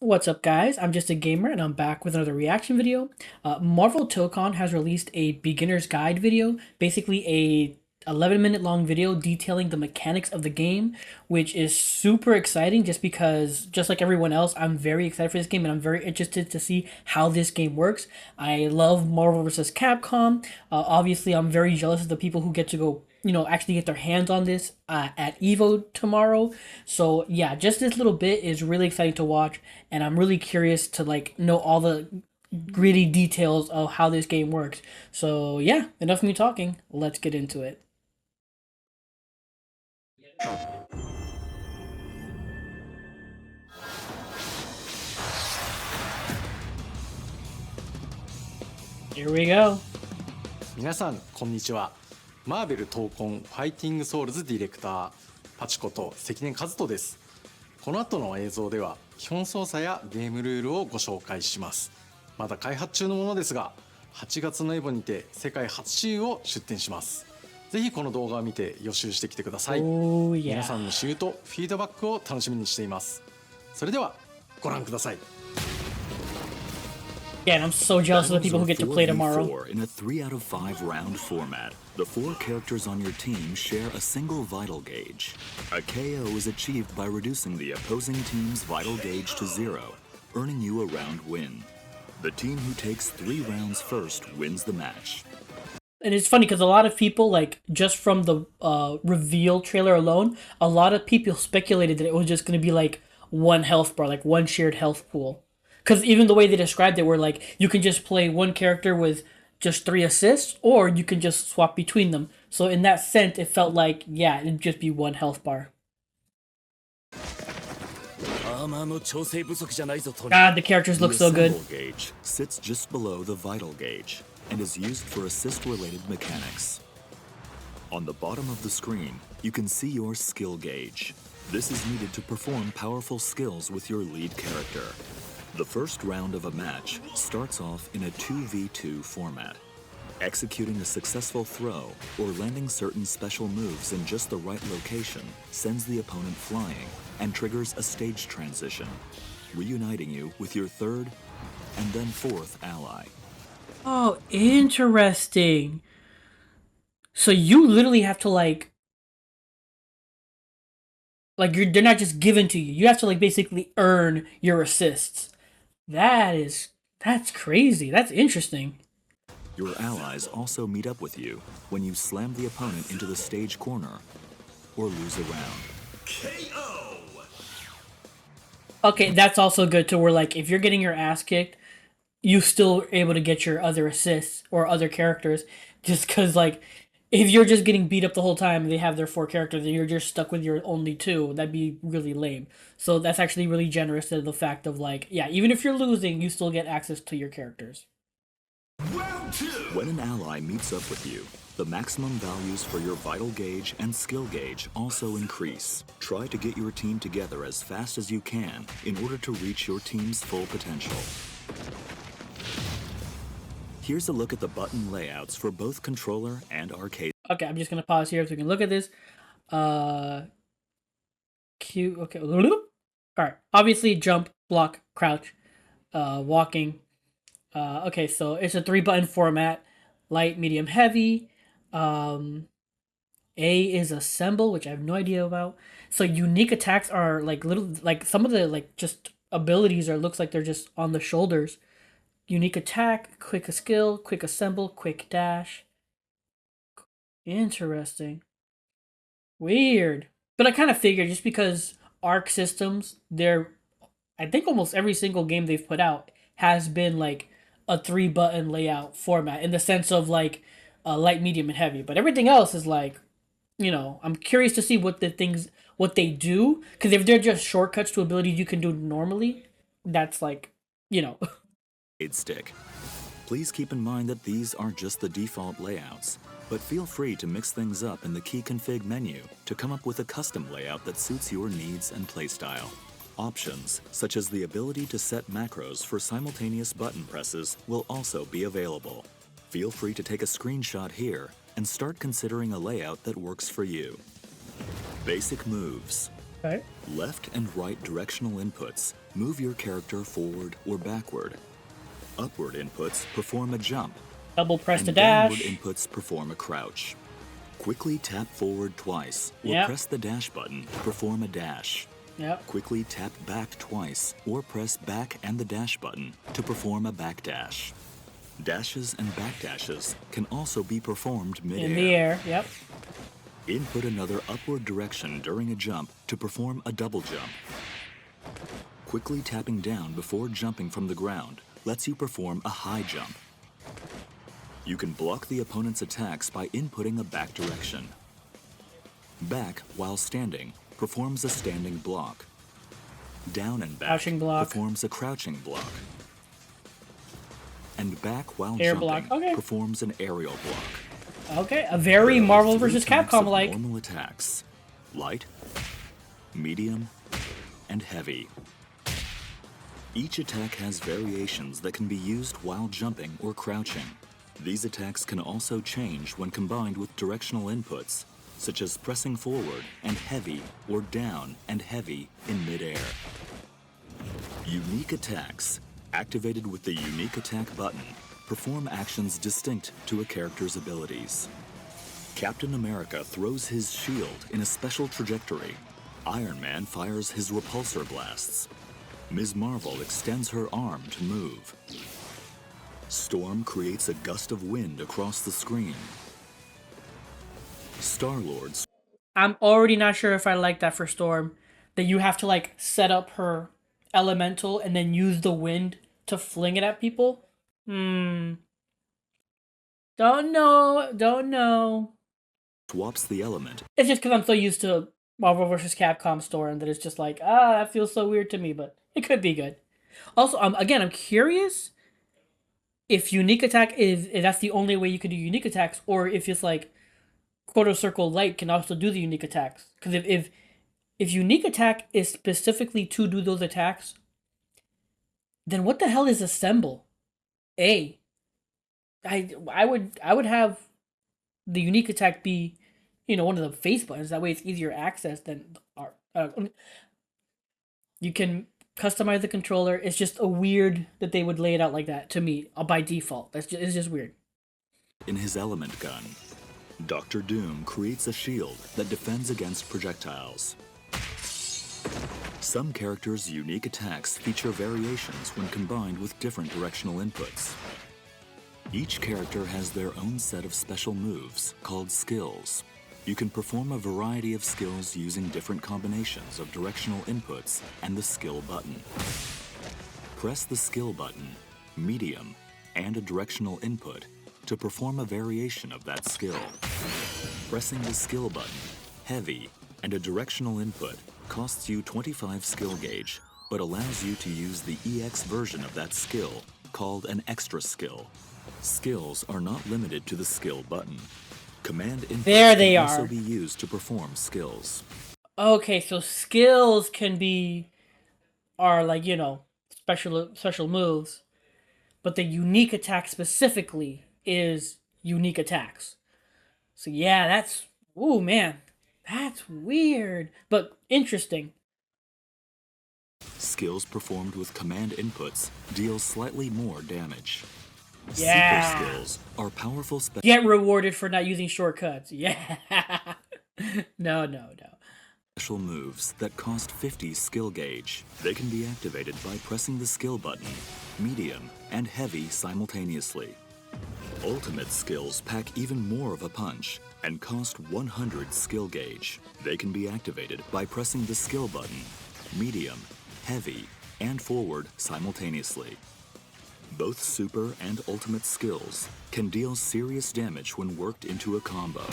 What's up, guys? I'm just a gamer, and I'm back with another reaction video. Marvel Tōkon has released a beginner's guide video, basically a 11-minute long video detailing the mechanics of the game, which is super exciting just because, just like everyone else, I'm very excited for this game and I'm very interested to see how this game works. I love Marvel vs. Capcom. Obviously, I'm very jealous of the people who get to go, actually get their hands on this at Evo tomorrow. So yeah, just this little bit is really exciting to watch, and I'm really curious to like know all the gritty details of how this game works. So yeah, enough of me talking. Let's get into it. Here we go. 皆さんこんにちは。マーベル闘魂ファイティングソウルズディレクターパチこと関根和人です。この後の映像では基本操作やゲームルールをご紹介します。まだ開発中のものですが、8月のエボにて世界初シールを出展します。ぜひこの動画を見て予習してきてください。Oh 皆 yeah. さんのシールとフィードバックを楽しみにしています。それではご覧ください。Yeah, and I'm so jealous of the people who get to play tomorrow. In a 3 out of 5 round format, the 4 characters on your team share a single vital gauge. A KO is achieved by reducing the opposing team's vital gauge to 0, earning you a round win. The team who takes 3 rounds first wins the match. And it's funny because a lot of people, like, just from the reveal trailer alone, a lot of people speculated that it was just going to be like one health bar, like one shared health pool. Because even the way they described it, were like, you can just play one character with just 3 assists, or you can just swap between them. So in that sense, it felt like, yeah, it'd just be one health bar. God, the characters look so good. The gauge sits just below the vital gauge and is used for assist-related mechanics. On the bottom of the screen, you can see your skill gauge. This is needed to perform powerful skills with your lead character. The first round of a match starts off in a 2v2 format. Executing a successful throw or landing certain special moves in just the right location sends the opponent flying and triggers a stage transition, reuniting you with your third and then fourth ally. Oh, interesting. So you literally have to they're not just given to you. You have to like basically earn your assists. That's crazy. That's interesting. Your allies also meet up with you when you slam the opponent into the stage corner or lose a round. KO! Okay, that's also good to where like if you're getting your ass kicked, you still able to get your other assists or other characters just because like if you're just getting beat up the whole time and they have their 4 characters and you're just stuck with your only 2, that'd be really lame. So that's actually really generous to the fact of like, yeah, even if you're losing, you still get access to your characters. Round 2! When an ally meets up with you, the maximum values for your vital gauge and skill gauge also increase. Try to get your team together as fast as you can in order to reach your team's full potential. Here's a look at the button layouts for both controller and arcade. Okay, I'm just gonna pause here so we can look at this. Q. Okay. All right. Obviously, jump, block, crouch, walking. Okay, so it's a 3-button format: light, medium, heavy. A is assemble, which I have no idea about. So unique attacks are like little, like some of the like just abilities are looks like they're just on the shoulders. Unique attack, quick skill, quick assemble, quick dash. Interesting. Weird. But I kind of figured just because Arc Systems, I think almost every single game they've put out has been like a 3-button layout format in the sense of like light, medium, and heavy. But everything else is like, I'm curious to see what what they do. Because if they're just shortcuts to abilities you can do normally, that's like, Stick. Please keep in mind that these aren't just the default layouts, but feel free to mix things up in the key config menu to come up with a custom layout that suits your needs and playstyle. Options, such as the ability to set macros for simultaneous button presses, will also be available. Feel free to take a screenshot here and start considering a layout that works for you. Basic moves. Okay. Left and right directional inputs move your character forward or backward. Upward inputs perform a jump, Double press and to downward dash. inputs perform a crouch. Quickly tap forward twice or Yep. press the dash button to perform a dash. Yep. Quickly tap back twice or press back and the dash button to perform a back dash. Dashes and back dashes can also be performed mid-air. In the air. Yep. Input another upward direction during a jump to perform a double jump. Quickly tapping down before jumping from the ground lets you perform a high jump. You can block the opponent's attacks by inputting a back direction. Back while standing performs a standing block. Down and back Crouching block. performs a crouching block. And back while Air jumping block. Okay. performs an aerial block. Okay. A very There are Marvel 3 vs. types Capcom of like. normal attacks: light, medium, and heavy. Each attack has variations that can be used while jumping or crouching. These attacks can also change when combined with directional inputs, such as pressing forward and heavy or down and heavy in midair. Unique attacks, activated with the unique attack button, perform actions distinct to a character's abilities. Captain America throws his shield in a special trajectory. Iron Man fires his repulsor blasts. Ms. Marvel extends her arm to move. Storm creates a gust of wind across the screen. Star-Lord I'm already not sure if I like that for Storm. That you have to like set up her elemental and then use the wind to fling it at people. Don't know. Don't know. swaps the element It's just because I'm so used to Marvel vs. Capcom Storm that it's just like, that feels so weird to me, but it could be good. Also, again, I'm curious if unique attack is if that's the only way you could do unique attacks, or if it's like quarter circle light can also do the unique attacks. Because if unique attack is specifically to do those attacks, then what the hell is assemble? I would have the unique attack be, one of the face buttons. That way it's easier access than art. You can customize the controller. It's just a weird that they would lay it out like that to me by default. It's just weird. in his element gun. Dr. Doom creates a shield that defends against projectiles. Some characters' unique attacks feature variations when combined with different directional inputs. Each character has their own set of special moves called skills. You can perform a variety of skills using different combinations of directional inputs and the skill button. Press the skill button, medium, and a directional input to perform a variation of that skill. Pressing the skill button, heavy, and a directional input costs you 25 skill gauge, but allows you to use the EX version of that skill, called an extra skill. Skills are not limited to the skill button. Command inputs There they can also are. be used to perform skills. Okay, so skills are like, special moves, but the unique attack specifically is unique attacks. So yeah, that's weird, but interesting. Skills performed with command inputs deal slightly more damage. Yeah. Super skills are powerful Get rewarded for not using shortcuts. Yeah. No. special moves that cost 50 skill gauge. They can be activated by pressing the skill button, medium, and heavy simultaneously. Ultimate skills pack even more of a punch and cost 100 skill gauge. They can be activated by pressing the skill button, medium, heavy, and forward simultaneously. Both super and ultimate skills can deal serious damage when worked into a combo.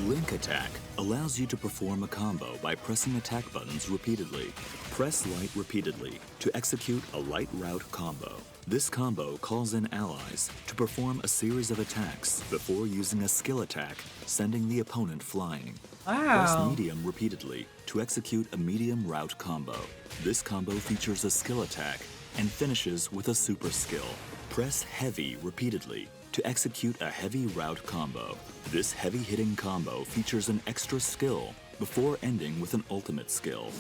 Link Attack allows you to perform a combo by pressing attack buttons repeatedly. Press light repeatedly to execute a light route combo. This combo calls in allies to perform a series of attacks before using a skill attack, sending the opponent flying. Press Wow. medium repeatedly to execute a medium route combo. This combo features a skill attack and finishes with a super skill. Press heavy repeatedly to execute a heavy route combo. This heavy-hitting combo features an extra skill before ending with an ultimate skill.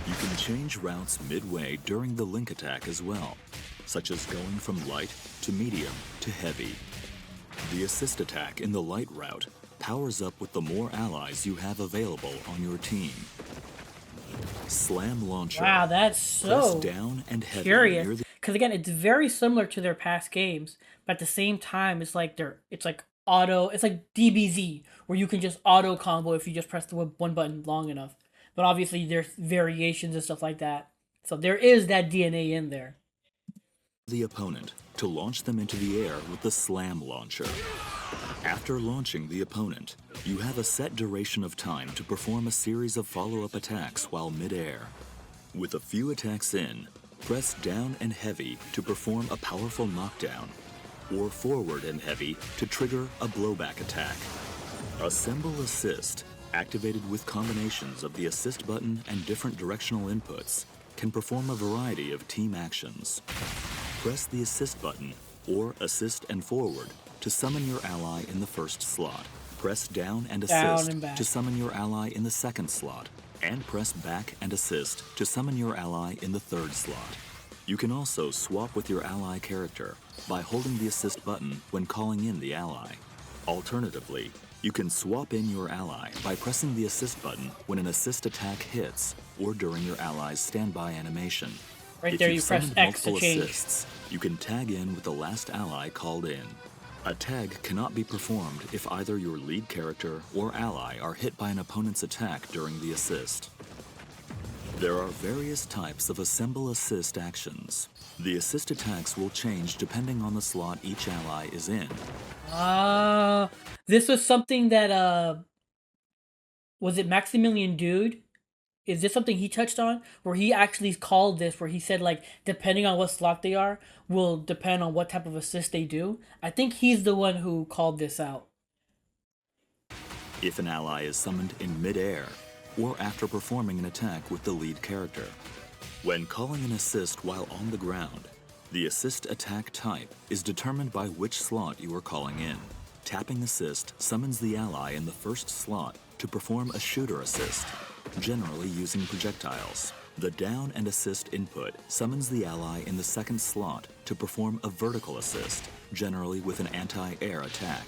You can change routes midway during the link attack as well, such as going from light to medium to heavy. The assist attack in the light route powers up with the more allies you have available on your team. Slam launcher. Wow, that's so Press down and heavy curious. near the Because again, it's very similar to their past games, but at the same time, it's like auto. It's like DBZ, where you can just auto combo if you just press the one button long enough. But obviously, there's variations and stuff like that. So there is that DNA in there. the opponent to launch them into the air with the slam launcher. After launching the opponent, you have a set duration of time to perform a series of follow-up attacks while mid-air. With a few attacks in, press down and heavy to perform a powerful knockdown, or forward and heavy to trigger a blowback attack. Assemble Assist, activated with combinations of the assist button and different directional inputs, can perform a variety of team actions. Press the assist button, or assist and forward, to summon your ally in the first slot. Press down and assist to summon your ally in the second slot, and press back and assist to summon your ally in the third slot. You can also swap with your ally character by holding the assist button when calling in the ally. Alternatively, you can swap in your ally by pressing the assist button when an assist attack hits or during your ally's standby animation. Right If there, you've you press summoned X to multiple change. assists, you can tag in with the last ally called in. A tag cannot be performed if either your lead character or ally are hit by an opponent's attack during the assist. There are various types of Assemble Assist actions. The assist attacks will change depending on the slot each ally is in. This was something that was it Maximilian Dude? Is this something he touched on? Where he actually called this, where he said, like, depending on what slot they are, will depend on what type of assist they do. I think he's the one who called this out. If an ally is summoned in mid-air, or after performing an attack with the lead character. When calling an assist while on the ground, the assist attack type is determined by which slot you are calling in. Tapping assist summons the ally in the first slot to perform a shooter assist, generally using projectiles. The down and assist input summons the ally in the second slot to perform a vertical assist, generally with an anti-air attack.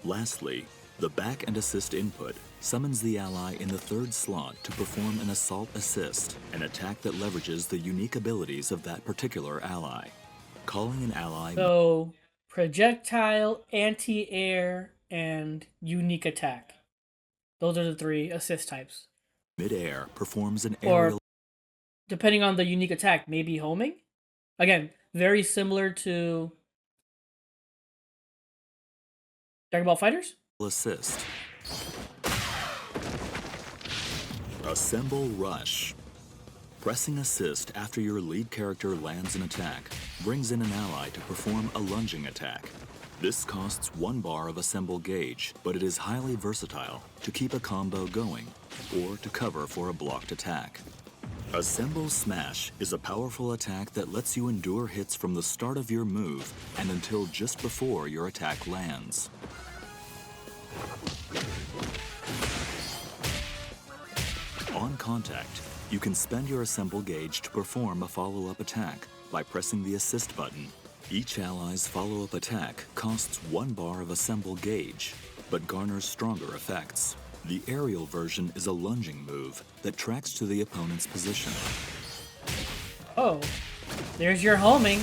Lastly, the back and assist input summons the ally in the third slot to perform an assault assist, an attack that leverages the unique abilities of that particular ally. Calling an ally... So, projectile, anti-air, and unique attack. Those are the three assist types. Mid-air performs an Or, aerial... depending on the unique attack, maybe homing? Again, very similar to Dragon Ball Fighters? assist. Assemble Rush. Pressing assist after your lead character lands an attack brings in an ally to perform a lunging attack. This costs 1 bar of assemble gauge, but it is highly versatile to keep a combo going or to cover for a blocked attack. Assemble Smash is a powerful attack that lets you endure hits from the start of your move and until just before your attack lands. On contact, you can spend your assemble gauge to perform a follow-up attack by pressing the assist button. Each ally's follow-up attack costs 1 bar of assemble gauge, but garners stronger effects. The aerial version is a lunging move that tracks to the opponent's position. Oh, there's your homing.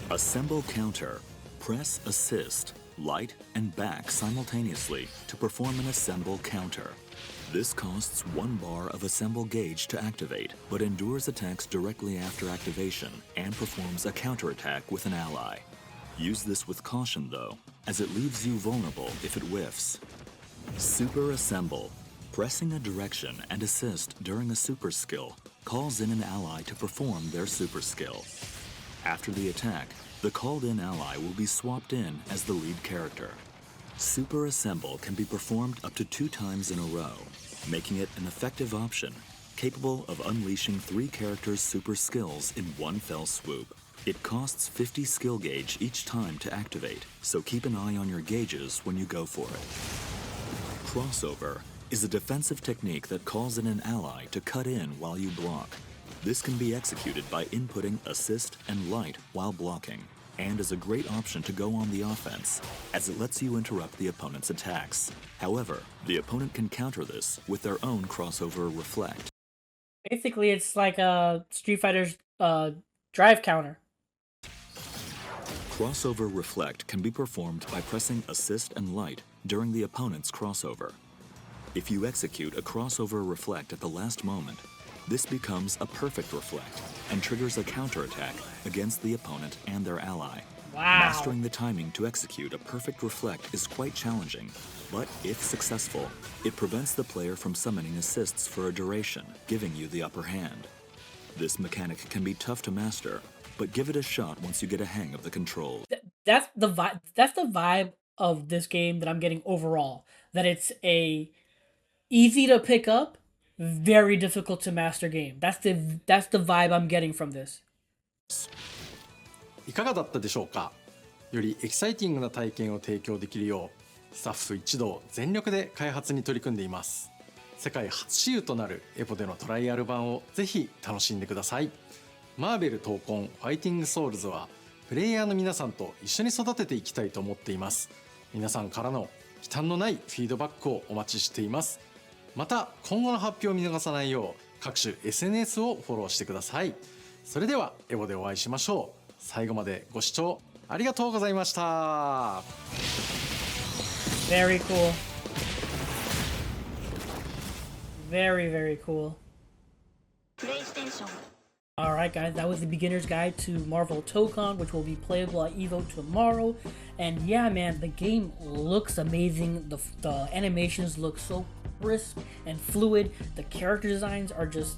Assemble Counter. Press assist, light, and back simultaneously to perform an assemble counter. This costs 1 bar of assemble gauge to activate, but endures attacks directly after activation and performs a counterattack with an ally. Use this with caution though, as it leaves you vulnerable if it whiffs. Super Assemble. Pressing a direction and assist during a super skill calls in an ally to perform their super skill. After the attack, the called-in ally will be swapped in as the lead character. Super Assemble can be performed up to 2 times in a row, making it an effective option, capable of unleashing 3 characters' super skills in one fell swoop. It costs 50 skill gauge each time to activate, so keep an eye on your gauges when you go for it. Crossover is a defensive technique that calls in an ally to cut in while you block. This can be executed by inputting assist and light while blocking, and is a great option to go on the offense, as it lets you interrupt the opponent's attacks. However, the opponent can counter this with their own crossover reflect. Basically, it's like Street Fighter's drive counter. Crossover reflect can be performed by pressing assist and light during the opponent's crossover. If you execute a crossover reflect at the last moment, this becomes a perfect reflect and triggers a counterattack against the opponent and their ally. Wow. Mastering the timing to execute a perfect reflect is quite challenging, but if successful, it prevents the player from summoning assists for a duration, giving you the upper hand. This mechanic can be tough to master, but give it a shot once you get a hang of the controls. That's the vibe. That's the vibe of this game that I'm getting overall. That it's a easy to pick up, very difficult to master game. That's the vibe I'm getting from this. いかがだったでしょうか。よりエキサイティングな体験を提供できるようスタッフ一同全力で開発に取り組んでいます。世界初私有となるエポでのトライアル版をぜひ楽しんでください。マーベル闘魂ファイティングソウルズはプレイヤーの皆さんと一緒に育てていきたいと思っています。皆さんからの忌憚のないフィードバックをお待ちしています。また今後の発表を見逃さないよう各種 SNS をフォローしてください。それではエボでお会いしましょう。最後までご視聴ありがとうございました。Very cool. Very, very cool. Alright guys, that was the beginner's guide to Marvel Tōkon, which will be playable at EVO tomorrow. And yeah man, the game looks amazing. The animations look so crisp and fluid. The character designs are just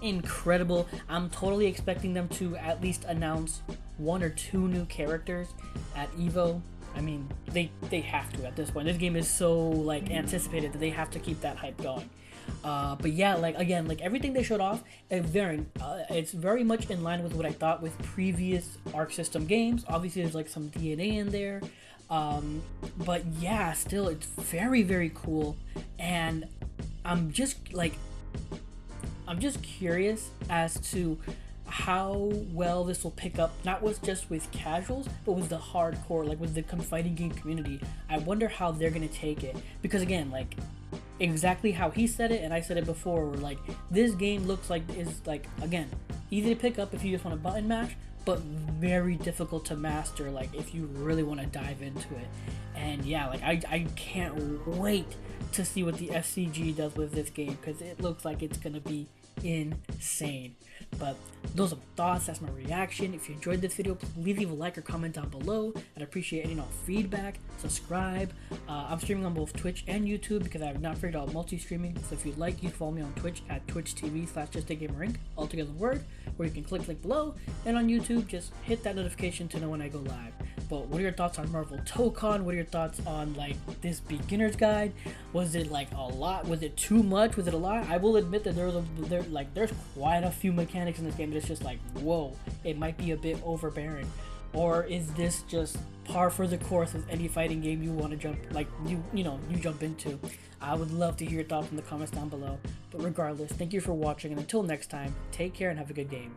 incredible. I'm totally expecting them to at least announce 1 or 2 new characters at EVO. I mean, they have to at this point. This game is so like anticipated that they have to keep that hype going. But yeah, like again, like everything they showed off, it's very much in line with what I thought with previous Arc System games. Obviously, there's like some DNA in there, but yeah, still, it's very, very cool, and I'm just curious as to how well this will pick up, not just with casuals, but with the hardcore, like with the fighting game community. I wonder how they're gonna take it, because again, like exactly how he said it and I said it before, like this game looks like is like again easy to pick up if you just want to button mash, but very difficult to master like if you really want to dive into it. And yeah, like I can't wait to see what the FCG does with this game, because it looks like it's gonna be insane. But those are my thoughts, that's my reaction. If you enjoyed this video, please leave a like or comment down below. I'd appreciate any and all feedback. Subscribe. I'm streaming on both Twitch and YouTube because I have not figured out multi-streaming. So if you'd like, you can follow me on Twitch at twitch.tv/justagamerinc, all together one word, or you can click link below. And on YouTube, just hit that notification to know when I go live. But what are your thoughts on Marvel Tōkon? What are your thoughts on like this beginner's guide? Was it like a lot? Was it too much? Was it a lot? I will admit that there's quite a few mechanics in this game that it's just like, whoa, it might be a bit overbearing. Or is this just par for the course of any fighting game you want to jump jump into? I would love to hear your thoughts in the comments down below. But regardless, thank you for watching, and until next time, take care and have a good game.